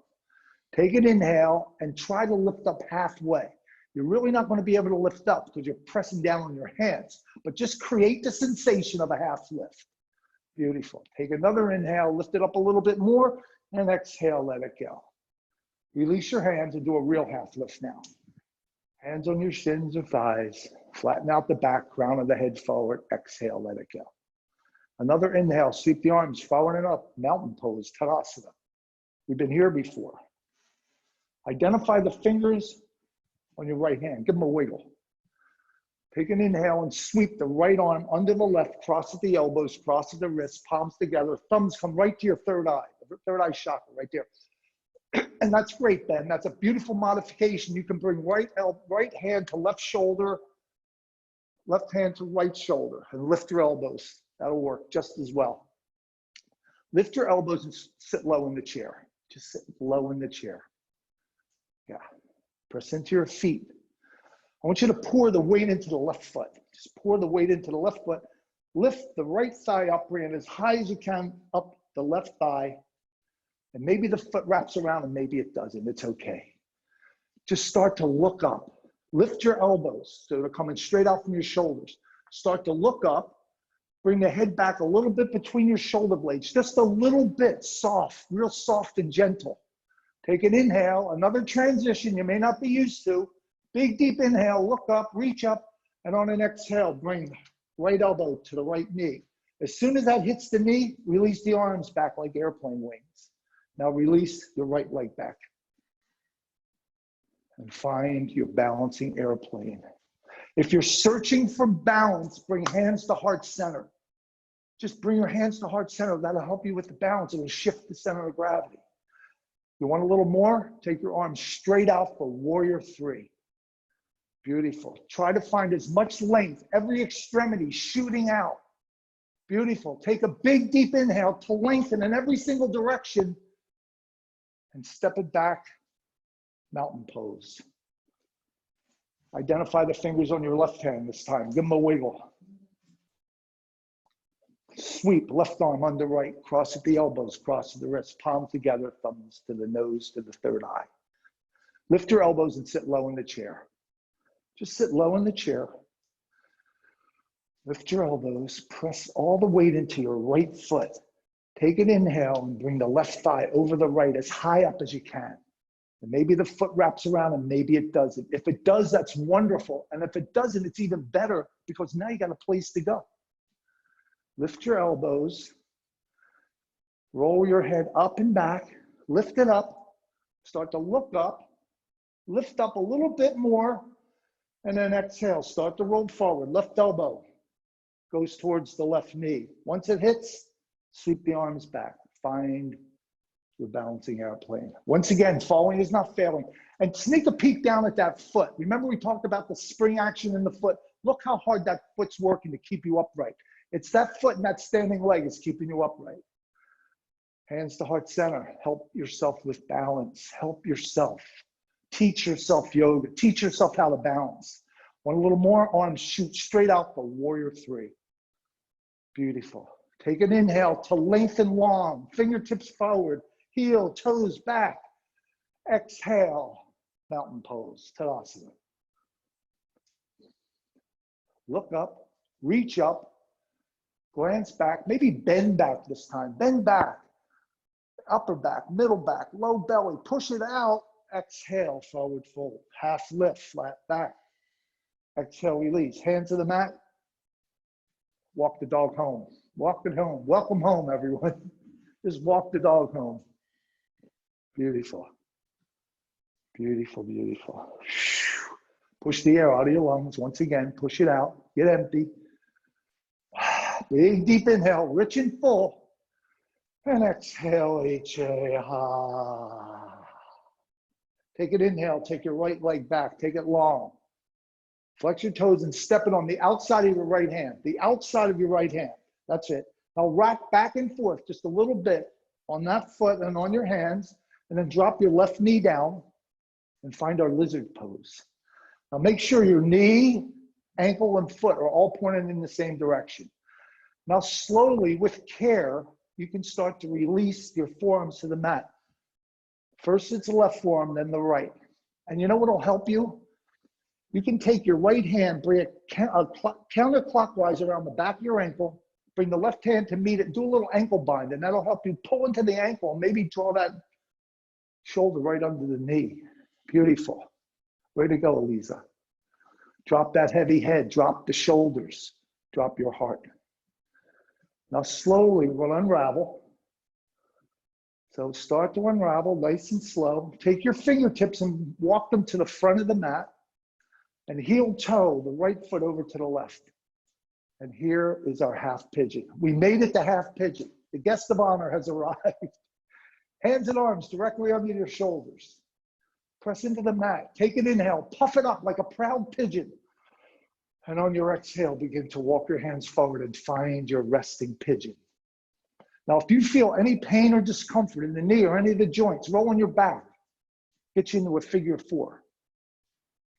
Take an inhale and try to lift up halfway. You're really not going to be able to lift up because you're pressing down on your hands, but just create the sensation of a half lift. Beautiful. Take another inhale, lift it up a little bit more, and exhale, let it go. Release your hands and do a real half lift now. Hands on your shins or thighs. Flatten out the back, crown of the head forward. Exhale, let it go. Another inhale, sweep the arms forward and up. Mountain pose, Tadasana. We've been here before. Identify the fingers on your right hand. Give them a wiggle. Take an inhale and sweep the right arm under the left, cross at the elbows, cross at the wrists, palms together. Thumbs come right to your third eye, the third eye chakra right there. And that's great, Ben. That's a beautiful modification. You can bring right hand to left shoulder, left hand to right shoulder, and lift your elbows. That'll work just as well. Lift your elbows and sit low in the chair. Just sit low in the chair. Yeah. Press into your feet. I want you to pour the weight into the left foot. Just pour the weight into the left foot. Lift the right thigh up, bring it as high as you can up the left thigh. And maybe the foot wraps around and maybe it doesn't. It's okay. Just start to look up. Lift your elbows so they're coming straight out from your shoulders. Start to look up. Bring the head back a little bit between your shoulder blades. Just a little bit soft, real soft and gentle. Take an inhale, another transition you may not be used to. Big, deep inhale, look up, reach up, and on an exhale, bring right elbow to the right knee. As soon as that hits the knee, release the arms back like airplane wings. Now release your right leg back. And find your balancing airplane. If you're searching for balance, bring hands to heart center. Just bring your hands to heart center. That'll help you with the balance. It'll shift the center of gravity. You want a little more? Take your arms straight out for warrior 3. Beautiful. Try to find as much length, every extremity shooting out. Beautiful. Take a big, deep inhale to lengthen in every single direction and step it back, mountain pose. Identify the fingers on your left hand this time. Give them a wiggle. Sweep, left arm under right, cross at the elbows, cross at the wrists, palms together, thumbs to the nose, to the third eye. Lift your elbows and sit low in the chair. Just sit low in the chair. Lift your elbows, press all the weight into your right foot. Take an inhale and bring the left thigh over the right as high up as you can. And maybe the foot wraps around and maybe it doesn't. If it does, that's wonderful. And if it doesn't, it's even better because now you got a place to go. Lift your elbows. Roll your head up and back. Lift it up. Start to look up. Lift up a little bit more. And then exhale. Start to roll forward. Left elbow goes towards the left knee. Once it hits, sweep the arms back. Find your balancing airplane. Once again, falling is not failing. And sneak a peek down at that foot. Remember we talked about the spring action in the foot. Look how hard that foot's working to keep you upright. It's that foot and that standing leg is keeping you upright. Hands to heart center. Help yourself with balance. Help yourself. Teach yourself yoga. Teach yourself how to balance. Want a little more? Arms shoot straight out for warrior three. Beautiful. Take an inhale to lengthen long. Fingertips forward. Heel, toes back. Exhale. Mountain pose. Tadasana. Look up. Reach up. Glance back. Maybe bend back this time. Bend back. Upper back, middle back, low belly. Push it out. Exhale, forward fold. Half lift, flat back. Exhale, release. Hands to the mat. Walk the dog home. Walk it home. Welcome home, everyone. Just walk the dog home. Beautiful. Beautiful, beautiful. Push the air out of your lungs. Once again, push it out. Get empty. Big, deep inhale, rich and full. And exhale, HA. Take an inhale. Take your right leg back. Take it long. Flex your toes and step it on the outside of your right hand. The outside of your right hand. That's it. Now rock back and forth just a little bit on that foot and on your hands. And then drop your left knee down and find our lizard pose. Now make sure your knee, ankle, and foot are all pointed in the same direction. Now slowly, with care, you can start to release your forearms to the mat. First it's the left forearm, then the right. And you know what will help you? You can take your right hand, bring it counterclockwise around the back of your ankle, bring the left hand to meet it, do a little ankle bind, and that'll help you pull into the ankle and maybe draw that shoulder right under the knee. Beautiful. Way to go, Eliza. Drop that heavy head, drop the shoulders, drop your heart. Now slowly we'll unravel. So start to unravel nice and slow. Take your fingertips and walk them to the front of the mat and heel toe the right foot over to the left. And here is our half pigeon. We made it to half pigeon. The guest of honor has arrived. Hands and arms directly under your shoulders. Press into the mat. Take an inhale. Puff it up like a proud pigeon. And on your exhale, begin to walk your hands forward and find your resting pigeon. Now, if you feel any pain or discomfort in the knee or any of the joints, roll on your back. Get you into a figure four.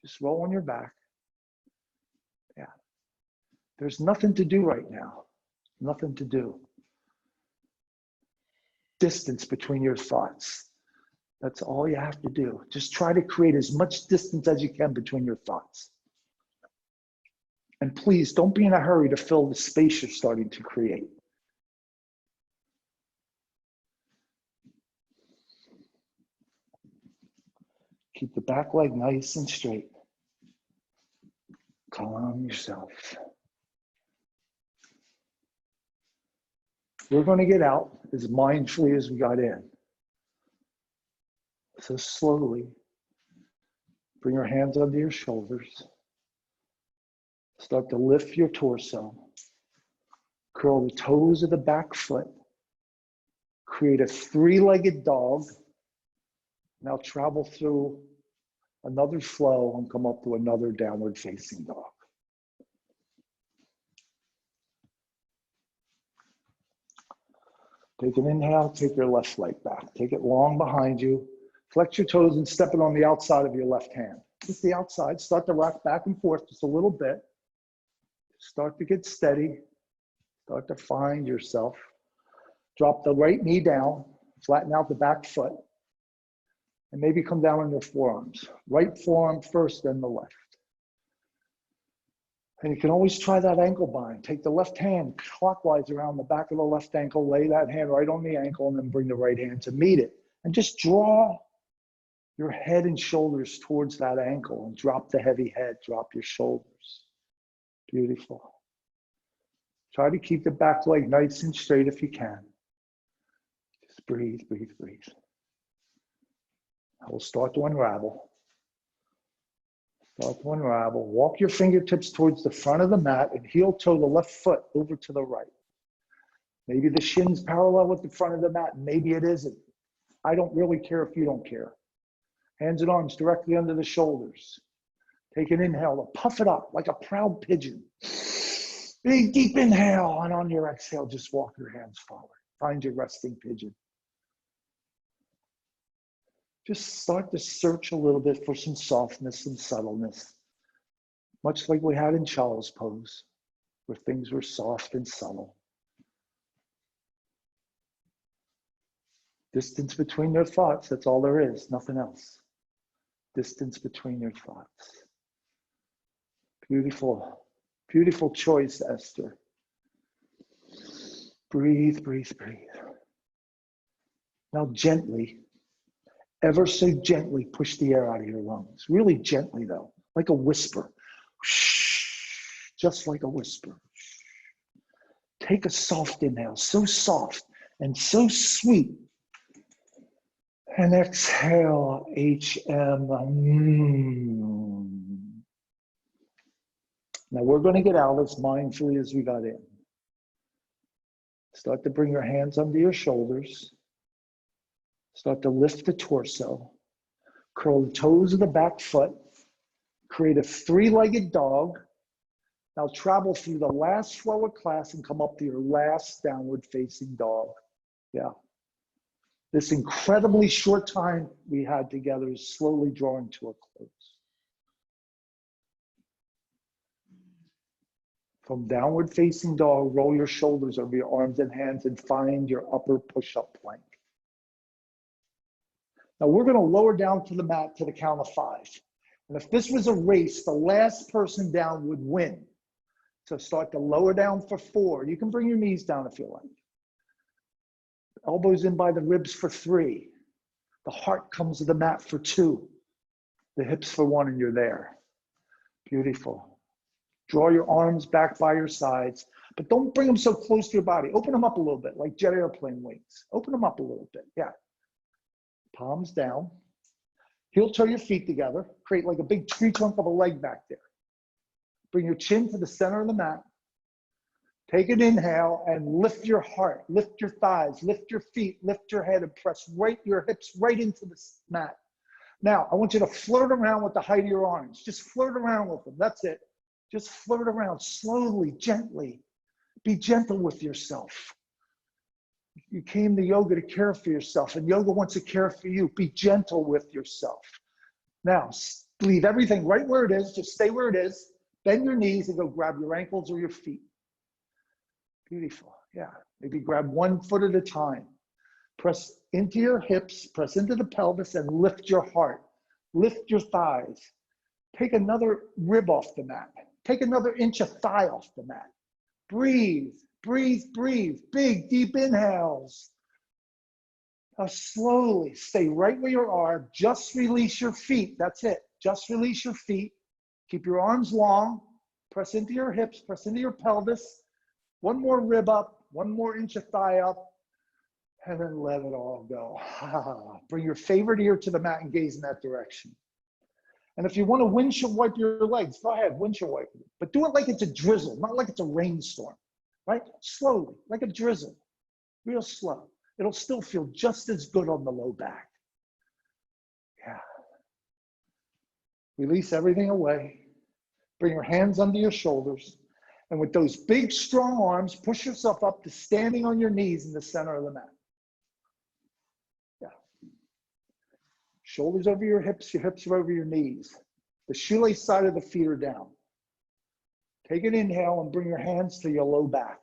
Just roll on your back. Yeah. There's nothing to do right now. Nothing to do. Distance between your thoughts. That's all you have to do. Just try to create as much distance as you can between your thoughts. And please don't be in a hurry to fill the space you're starting to create. Keep the back leg nice and straight. Calm yourself. We're going to get out as mindfully as we got in. So slowly, bring your hands under your shoulders. Start to lift your torso. Curl the toes of the back foot. Create a three-legged dog. Now travel through another flow and come up to another downward facing dog. Take an inhale, take your left leg back. Take it long behind you. Flex your toes and step it on the outside of your left hand. Just the outside. Start to rock back and forth just a little bit. Start to get steady. Start to find yourself. Drop the right knee down. Flatten out the back foot. And maybe come down on your forearms. Right forearm first, then the left. And you can always try that ankle bind. Take the left hand clockwise around the back of the left ankle. Lay that hand right on the ankle and then bring the right hand to meet it. And just draw your head and shoulders towards that ankle and drop the heavy head, drop your shoulders. Beautiful. Try to keep the back leg nice and straight if you can. Just breathe, breathe, breathe. We'll start to unravel. Start to unravel. Walk your fingertips towards the front of the mat and heel toe the left foot over to the right. Maybe the shin's parallel with the front of the mat. Maybe it isn't. I don't really care if you don't care. Hands and arms directly under the shoulders. Take an inhale, puff it up like a proud pigeon. Big deep inhale, and on your exhale, just walk your hands forward. Find your resting pigeon. Just start to search a little bit for some softness and subtleness, much like we had in child's pose, where things were soft and subtle. Distance between your thoughts, that's all there is, nothing else. Distance between your thoughts. Beautiful, beautiful choice, Esther. Breathe, breathe, breathe. Now gently, ever so gently push the air out of your lungs. Really gently though, like a whisper. Just like a whisper. Take a soft inhale, so soft and so sweet. And exhale, HM. Now we're going to get out as mindfully as we got in. Start to bring your hands under your shoulders. Start to lift the torso. Curl the toes of the back foot. Create a three-legged dog. Now travel through the last flow of class and come up to your last downward facing dog. Yeah. This incredibly short time we had together is slowly drawing to a close. From downward facing dog, roll your shoulders over your arms and hands and find your upper push-up plank. Now we're going to lower down to the mat to the count of 5. And if this was a race, the last person down would win. So start to lower down for 4. You can bring your knees down if you like. Elbows in by the ribs for 3. The heart comes to the mat for 2. The hips for 1, and you're there. Beautiful. Draw your arms back by your sides, but don't bring them so close to your body. Open them up a little bit, like jet airplane wings. Open them up a little bit, yeah. Palms down. Heel toe your feet together. Create like a big tree trunk of a leg back there. Bring your chin to the center of the mat. Take an inhale and lift your heart, lift your thighs, lift your feet, lift your head, and press your hips right into the mat. Now, I want you to flirt around with the height of your arms. Just flirt around with them. That's it. Just flirt around slowly, gently. Be gentle with yourself. You came to yoga to care for yourself, and yoga wants to care for you. Be gentle with yourself. Now, leave everything right where it is. Just stay where it is. Bend your knees and go grab your ankles or your feet. Beautiful, yeah. Maybe grab one foot at a time. Press into your hips, press into the pelvis, and lift your heart. Lift your thighs. Take another rib off the mat. Take another inch of thigh off the mat. Breathe, breathe, breathe. Big, deep inhales. Now slowly stay right where you are. Just release your feet. That's it. Just release your feet. Keep your arms long. Press into your hips, press into your pelvis. One more rib up, one more inch of thigh up, and then let it all go. Bring your favorite ear to the mat and gaze in that direction. And if you want to windshield wipe your legs, go ahead, windshield wipe it. But do it like it's a drizzle, not like it's a rainstorm, right? Slowly, like a drizzle, real slow. It'll still feel just as good on the low back. Yeah. Release everything away. Bring your hands under your shoulders. And with those big, strong arms, push yourself up to standing on your knees in the center of the mat. Yeah. Shoulders over your hips are over your knees. The shoelace side of the feet are down. Take an inhale and bring your hands to your low back.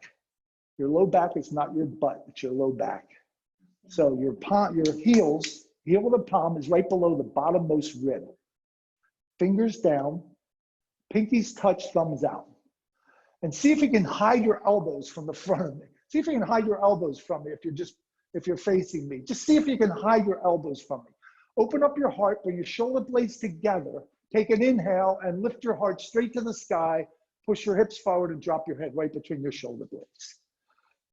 Your low back is not your butt, it's your low back. So your heels, heel of the palm is right below the bottommost rib. Fingers down, pinkies touch, thumbs out. And see if you can hide your elbows from the front of me. See if you can hide your elbows from me if you're facing me. Just see if you can hide your elbows from me. Open up your heart, bring your shoulder blades together. Take an inhale and lift your heart straight to the sky. Push your hips forward and drop your head right between your shoulder blades.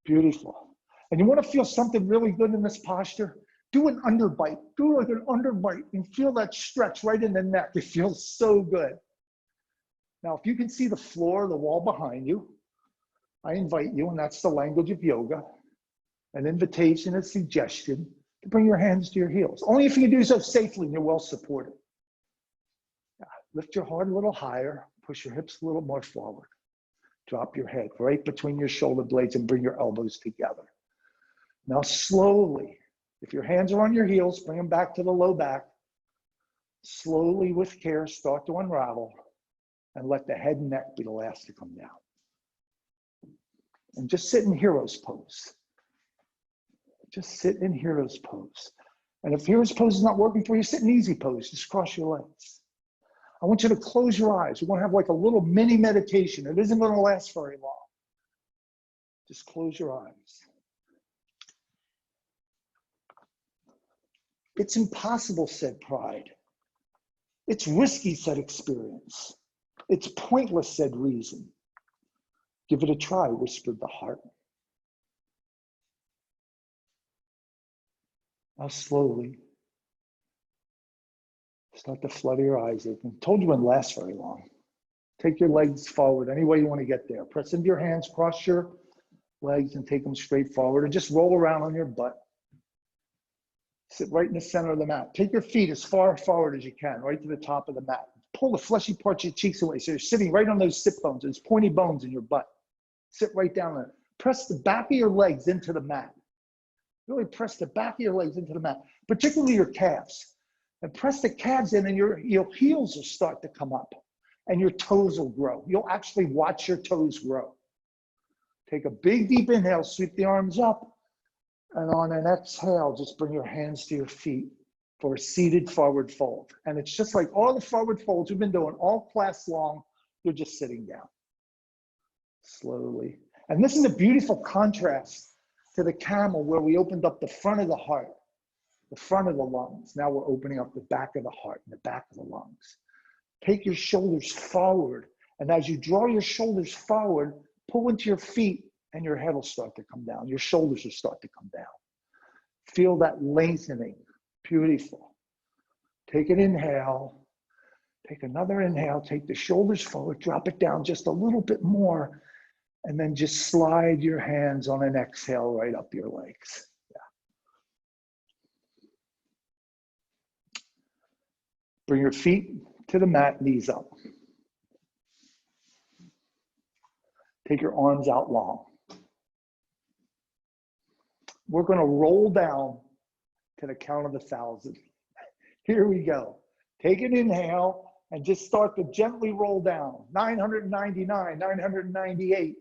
Beautiful. And you want to feel something really good in this posture? Do an underbite. Do like an underbite and feel that stretch right in the neck. It feels so good. Now, if you can see the floor, the wall behind you, I invite you, and that's the language of yoga, an invitation, a suggestion to bring your hands to your heels. Only if you can do so safely and you're well supported. Lift your heart a little higher, push your hips a little more forward. Drop your head right between your shoulder blades and bring your elbows together. Now slowly, if your hands are on your heels, bring them back to the low back. Slowly with care, start to unravel and let the head and neck be the last to come down. And just sit in hero's pose. Just sit in hero's pose. And if hero's pose is not working for you, sit in easy pose. Just cross your legs. I want you to close your eyes. We want to have like a little mini meditation. It isn't going to last very long. Just close your eyes. It's impossible, said pride. It's risky, said experience. It's pointless, said reason. Give it a try, whispered the heart. Now slowly, start to flutter your eyes open. Told you it wouldn't last very long. Take your legs forward any way you want to get there. Press into your hands, cross your legs and take them straight forward and just roll around on your butt. Sit right in the center of the mat. Take your feet as far forward as you can, right to the top of the mat. Pull the fleshy parts of your cheeks away. So you're sitting right on those sit bones, those pointy bones in your butt. Sit right down there. Press the back of your legs into the mat. Really press the back of your legs into the mat, particularly your calves. And press the calves in and your heels will start to come up and your toes will grow. You'll actually watch your toes grow. Take a big deep inhale, sweep the arms up. And on an exhale, just bring your hands to your feet for a seated forward fold. And it's just like all the forward folds we've been doing all class long, you're just sitting down. Slowly. And this is a beautiful contrast to the camel where we opened up the front of the heart, the front of the lungs. Now we're opening up the back of the heart and the back of the lungs. Take your shoulders forward. And as you draw your shoulders forward, pull into your feet and your head will start to come down. Your shoulders will start to come down. Feel that lengthening. Beautiful. Take an inhale. Take another inhale. Take the shoulders forward. Drop it down just a little bit more. And then just slide your hands on an exhale right up your legs. Yeah. Bring your feet to the mat, knees up. Take your arms out long. We're going to roll down to the count of 1,000. Here we go. Take an inhale and just start to gently roll down. 999, 998,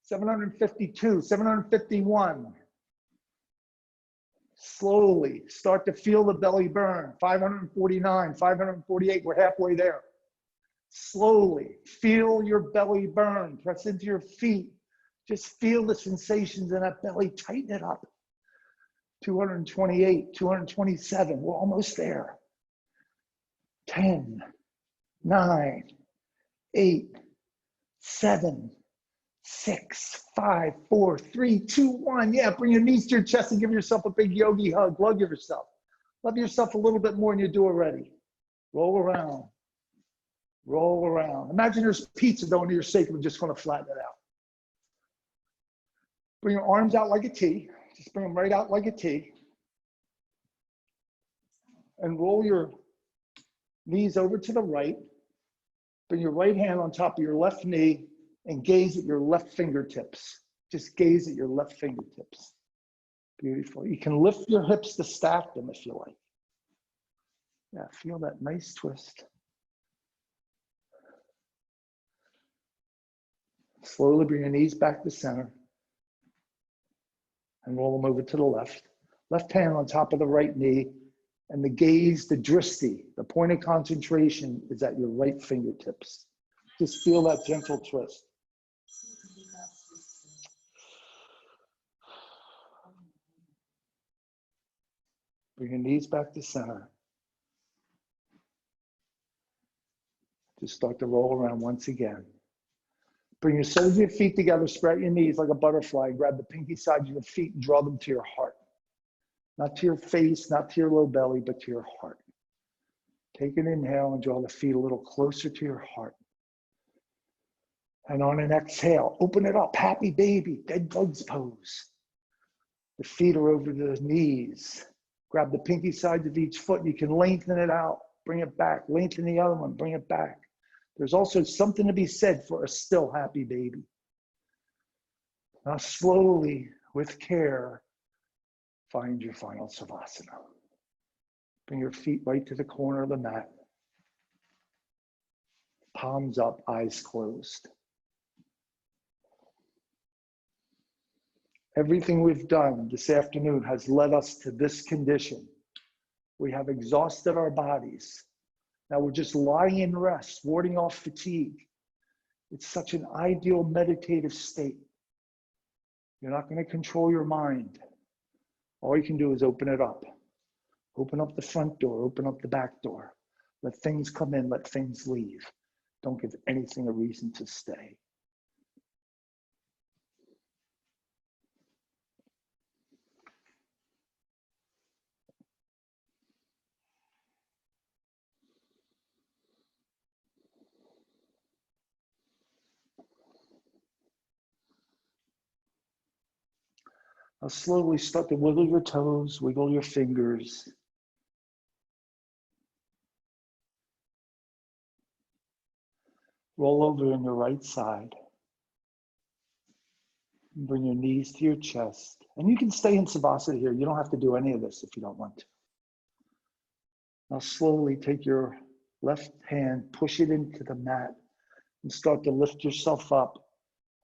752, 751. Slowly start to feel the belly burn. 549, 548. We're halfway there. Slowly feel your belly burn. Press into your feet. Just feel the sensations in that belly. Tighten it up. 228, 227. We're almost there. 10, 9, 8, 7, 6, 5, 4, 3, 2, 1. Yeah, bring your knees to your chest and give yourself a big yogi hug. Love yourself. Love yourself a little bit more than you do already. Roll around. Roll around. Imagine there's pizza going to your sacrum, just going to flatten it out. Bring your arms out like a T. Just bring them right out like a T. And roll your knees over to the right. Bring your right hand on top of your left knee and gaze at your left fingertips. Just gaze at your left fingertips. Beautiful. You can lift your hips to stack them if you like. Yeah, feel that nice twist. Slowly bring your knees back to center and roll them over to the left. Left hand on top of the right knee, and the gaze, the drishti, the point of concentration is at your right fingertips. Just feel that gentle twist. Bring your knees back to center. Just start to roll around once again. Bring your soles of your feet together, spread your knees like a butterfly, grab the pinky side of your feet and draw them to your heart. Not to your face, not to your low belly, but to your heart. Take an inhale and draw the feet a little closer to your heart. And on an exhale, open it up, happy baby, dead bugs pose. The feet are over the knees. Grab the pinky sides of each foot. You can lengthen it out, bring it back, lengthen the other one, bring it back. There's also something to be said for a still happy baby. Now slowly, with care, find your final Savasana. Bring your feet right to the corner of the mat. Palms up, eyes closed. Everything we've done this afternoon has led us to this condition. We have exhausted our bodies. Now we're just lying in rest, warding off fatigue. It's such an ideal meditative state. You're not going to control your mind. All you can do is open it up. Open up the front door, open up the back door. Let things come in, let things leave. Don't give anything a reason to stay. Now slowly start to wiggle your toes, wiggle your fingers. Roll over on your right side. Bring your knees to your chest. And you can stay in Savasana here. You don't have to do any of this if you don't want to. Now slowly take your left hand, push it into the mat, and start to lift yourself up.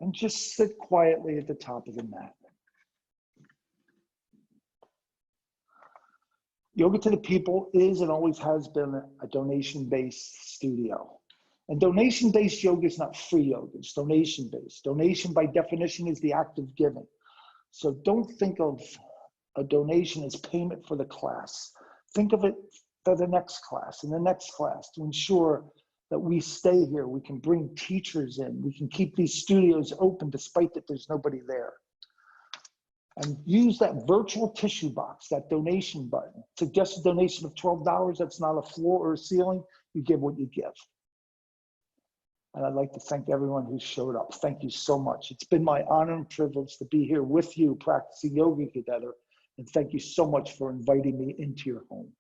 And just sit quietly at the top of the mat. Yoga to the People is and always has been a donation-based studio. And donation-based yoga is not free yoga, it's donation-based. Donation by definition is the act of giving. So don't think of a donation as payment for the class. Think of it for the next class and the next class to ensure that we stay here. We can bring teachers in. We can keep these studios open despite that there's nobody there. And use that virtual tissue box, that donation button. Suggested donation of $12, that's not a floor or a ceiling. You give what you give. And I'd like to thank everyone who showed up. Thank you so much. It's been my honor and privilege to be here with you practicing yoga together. And thank you so much for inviting me into your home.